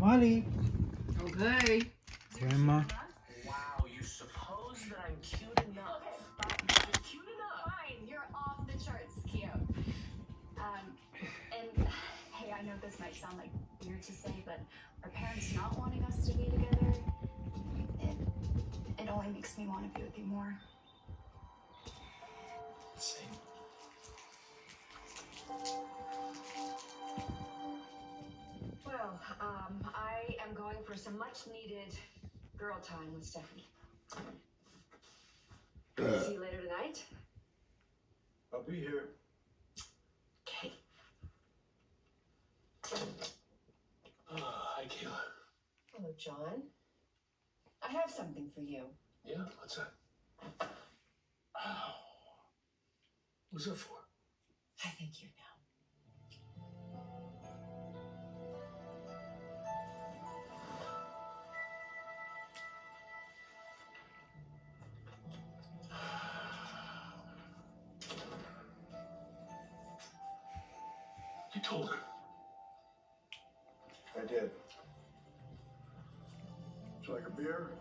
Molly. Okay. Grandma. Wow, you suppose that I'm cute enough? Okay, fine. I'm cute enough. Fine, you're off the charts cute. And hey, I know this might sound like weird to say, but our parents not wanting us to be together, it only makes me want to be with you more. Same. Well, I am going for some much-needed girl time with Stephanie. See you later tonight. I'll be here. Okay. Hi, Kayla. Hello, John. I have something for you. Yeah, what's that? Oh. What's that for? I think you know. You told her. I did. Would you like a beer?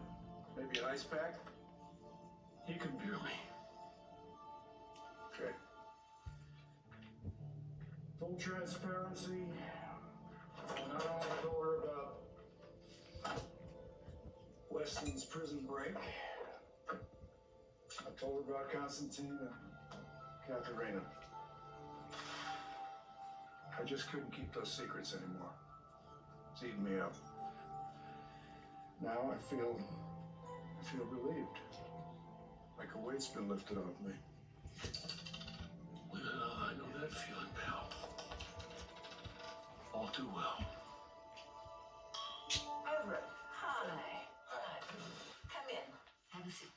Maybe an ice pack? You can beer me. Okay. Full transparency. I not only told her about Weston's prison break, I told her about Constantine and Katharina. I just couldn't keep those secrets anymore. It's eating me up. Now I feel relieved. Like a weight's been lifted off me. Well, I know that feeling, pal. All too well. Everett, hi. Hi. Come in. Have a seat.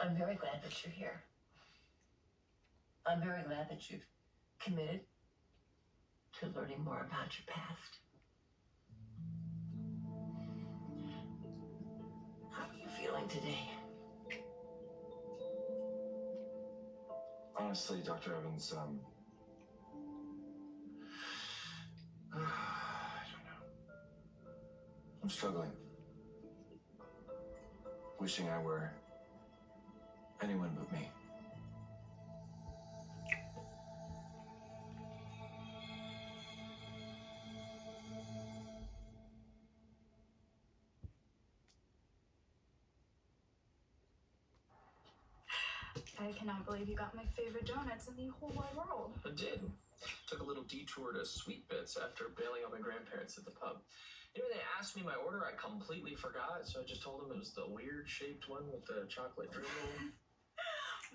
I'm very glad that you're here. I'm very glad that you've committed to learning more about your past. How are you feeling today? Honestly, Dr. Evans, I don't know. I'm struggling. Wishing I were anyone but me. I cannot believe you got my favorite donuts in the whole wide world. I did. Took a little detour to Sweet Bits after bailing on my grandparents at the pub. You know, when they asked me my order, I completely forgot, so I just told them it was the weird-shaped one with the chocolate drizzle.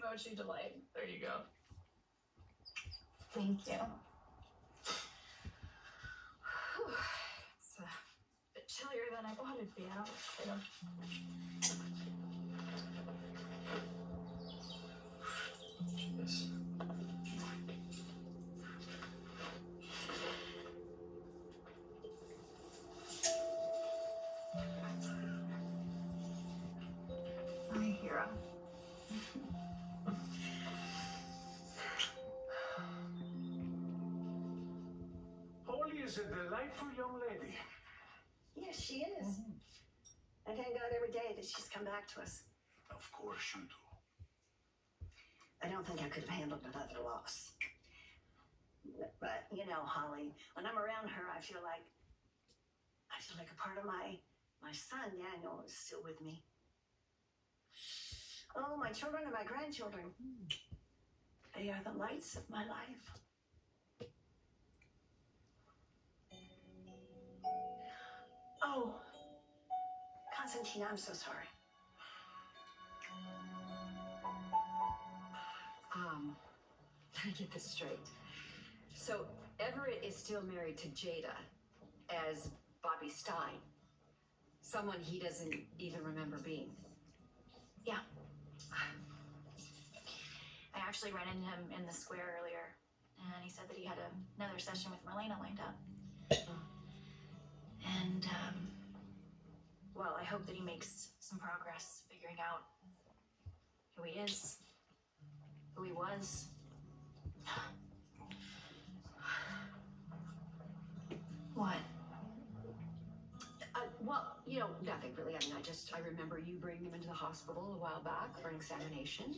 Mochi delight. There you go. Thank you. It's a bit chillier than I thought it'd be. I don't. Yes. My hero. Holly is a delightful young lady. Yes, she is. I thank God every day that she's come back to us. Of course you do. I don't think I could have handled another loss. But you know, Holly, when I'm around her, I feel like a part of my son Daniel is still with me. Oh, my children and my grandchildren. They are the lights of my life. Oh, Constantine, I'm so sorry. Let me get this straight. So Everett is still married to Jada as Bobby Stein, someone he doesn't even remember being. Yeah. I actually ran into him in the square earlier, and he said that he had another session with Marlena lined up. And, well, I hope that he makes some progress figuring out who he is, who he was. You know, nothing really. I mean, I remember you bringing him into the hospital a while back for an examination.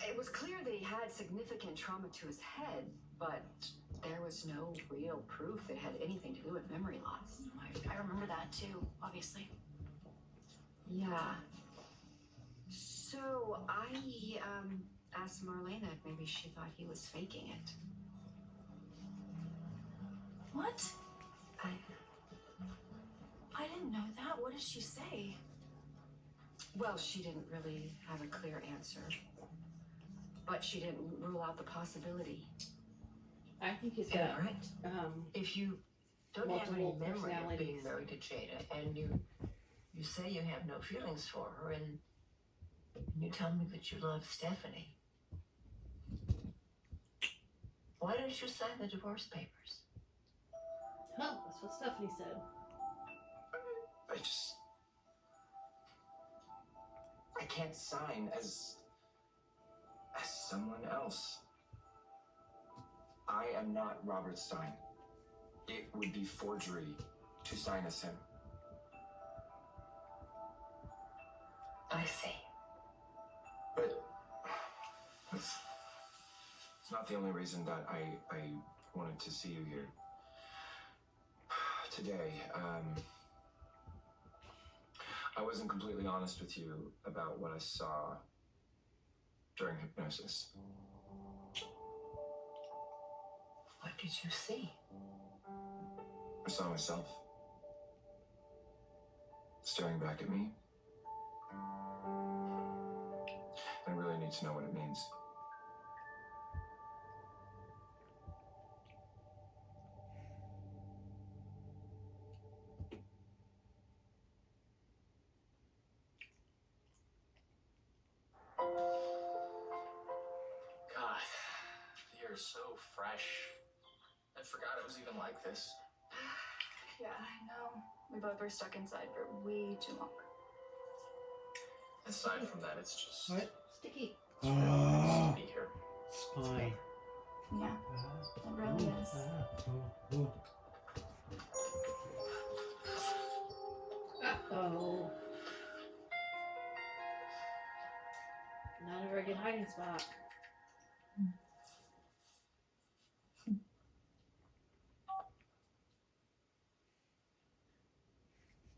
It was clear that he had significant trauma to his head, but there was no real proof that it had anything to do with memory loss. I remember that too, obviously. Yeah. So I asked Marlena if maybe she thought he was faking it. What? I I didn't know that. What did she say? Well, she didn't really have a clear answer, but she didn't rule out the possibility. I think he's Yeah, got right. If you don't have any multiple memory of being personalities. married to Jada, and you say you have no feelings for her, and you tell me that you love Stephanie, why didn't you sign the divorce papers? Huh, that's what Stephanie said. I can't sign as someone else. I am not Robert Stein. It would be forgery to sign as him. I see. But it's not the only reason that I wanted to see you here today. I wasn't completely honest with you about what I saw during hypnosis. What did you see? I saw myself staring back at me. I really need to know what it means. God, the air is so fresh. I forgot it was even like this. Yeah, I know. We both were stuck inside for way too long. Aside from that, it's just What? Sticky. it's really nice to be here. Spine. Yeah, it really is. Uh-oh. Not a very good hiding spot.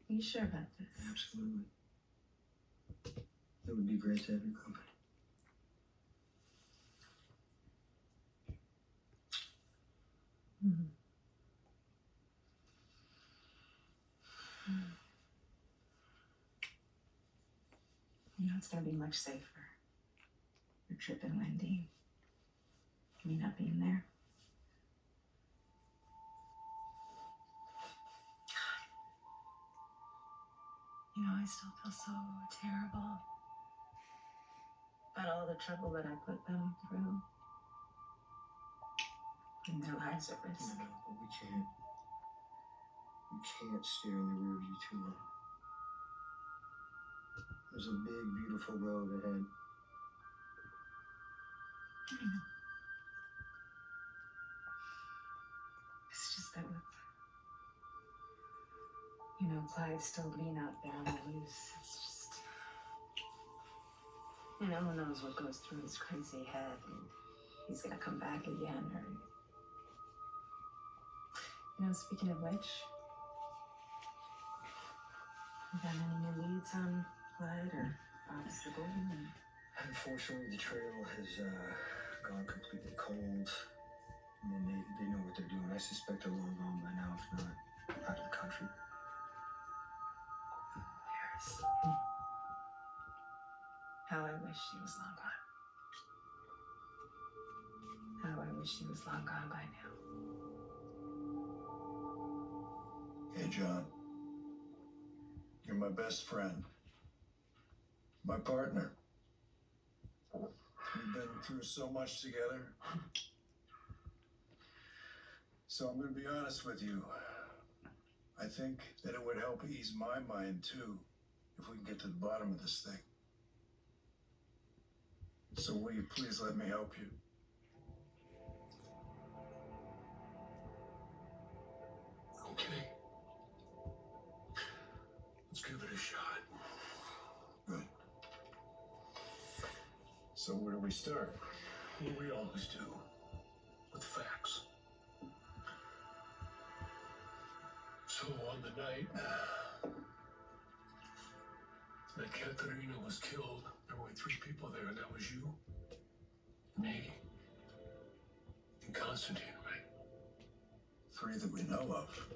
Are you sure about this? Absolutely. It would be great to have your company. You know, it's gonna be much safer. Your trip and Wendy. Me not being there. You know, I still feel so terrible about all the trouble that I put them through. Putting their lives at risk. No, but we can't. We can't stare in the rear view too long. There's a big, beautiful road ahead. I know. It's just that with, you know, Clyde still being out there on the loose, it's just, you know, who knows what goes through his crazy head, and he's gonna come back again, or, you know, speaking of which, you got any new leads on Clyde or Bob's the Golden? Unfortunately, the trail has gone completely cold. I mean, they know what they're doing. I suspect they're long gone by now, if not out of the country. Paris. How I wish she was long gone. How I wish she was long gone by now. Hey, John. You're my best friend. My partner. We've been through so much together. So I'm going to be honest with you. I think that it would help ease my mind too if we can get to the bottom of this thing. So will you please let me help you? Okay. So where do we start? Well, we always do. With facts. So on the night that Katerina was killed, there were 3 people there, and that was you, me, and Constantine, right? 3 that we know of.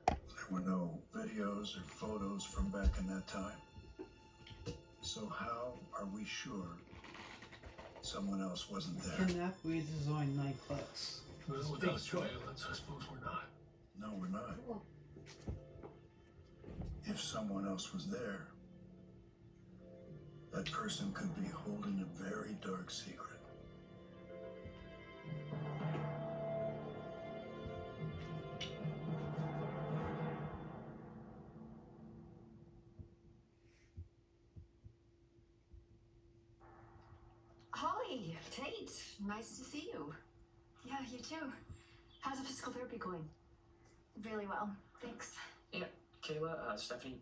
There were no videos or photos from back in that time. So how are we sure someone else wasn't there? Kidnapped with his own nightclubs. Well, without surveillance, I suppose we're not. No, we're not. If someone else was there, that person could be holding a very dark secret. Holly, Tate, nice to see you. Yeah, you too. How's the physical therapy going? Really well, thanks. Yeah, Kayla, Stephanie,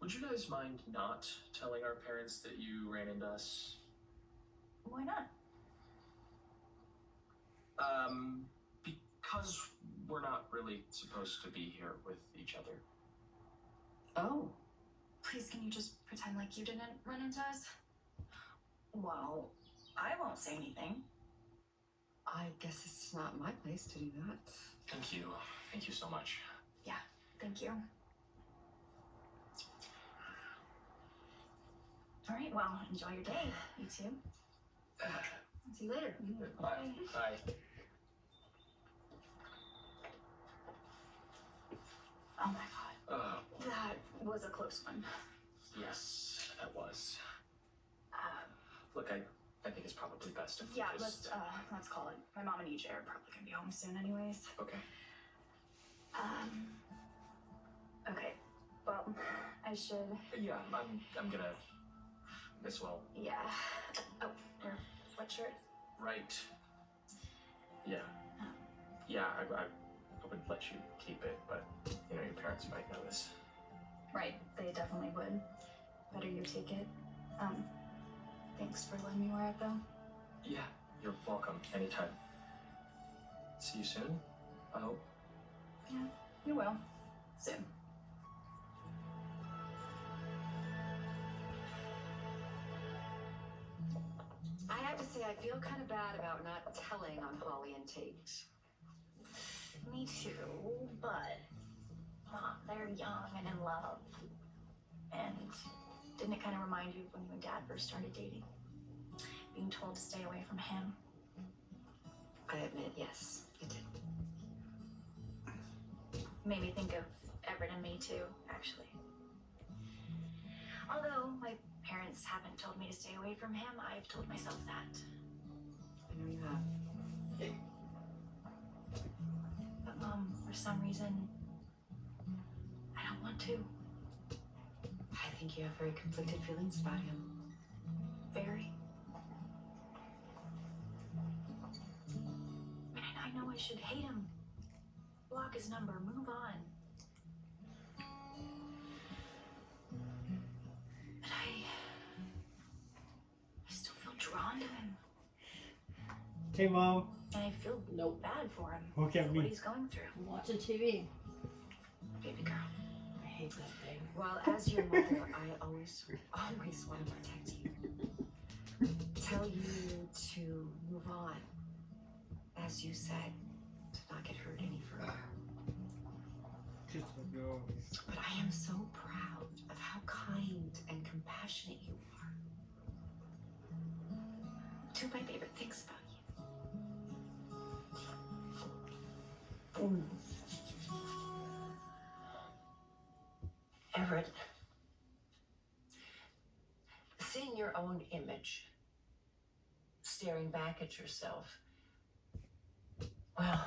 would you guys mind not telling our parents that you ran into us? Why not? Because we're not really supposed to be here with each other. Oh. Please, can you just pretend like you didn't run into us? Well, I won't say anything. I guess it's not my place to do that. Thank you. Thank you so much. Yeah, thank you. All right, well, enjoy your day, you two. See you later. Bye. Bye. Oh my god. That was a close one. Yes, that was. Um, Look, I think it's probably best if we yeah, just... let's call it. My mom and EJ are probably gonna be home soon anyways. Okay. Okay. Well, I should. Yeah, I'm gonna... As well. Yeah. Oh, your sweatshirt. Right. Yeah. Yeah, I would let you keep it, but, you know, your parents might notice. Right, they definitely would. Better you take it. Thanks for letting me wear it though. Yeah, you're welcome. Anytime. See you soon, I hope. Yeah, you will. Soon. I have to say, I feel kind of bad about not telling on Holly and Tate. Me too, but Mom, they're young and in love. And didn't it kind of remind you of when you and Dad first started dating? Being told to stay away from him. I admit, yes, it did. Made me think of Everett and me too, actually. Although my parents haven't told me to stay away from him, I've told myself that. I know you have. But Mom, for some reason, I don't want to. I think you have very conflicted feelings about him. Very. I know I should hate him. Block his number, move on. But I still feel drawn to him. Hey, Mom. And I feel bad for him. Look at for me. what he's going through. Watching TV. Baby girl. I hate that thing. Well, as your mother, I always want to protect you. Tell you to move on. As you said, to not get hurt any further. Just go. But I am so proud of how kind and compassionate you are. Two of my favorite things about you. Everett, seeing your own image, staring back at yourself, well,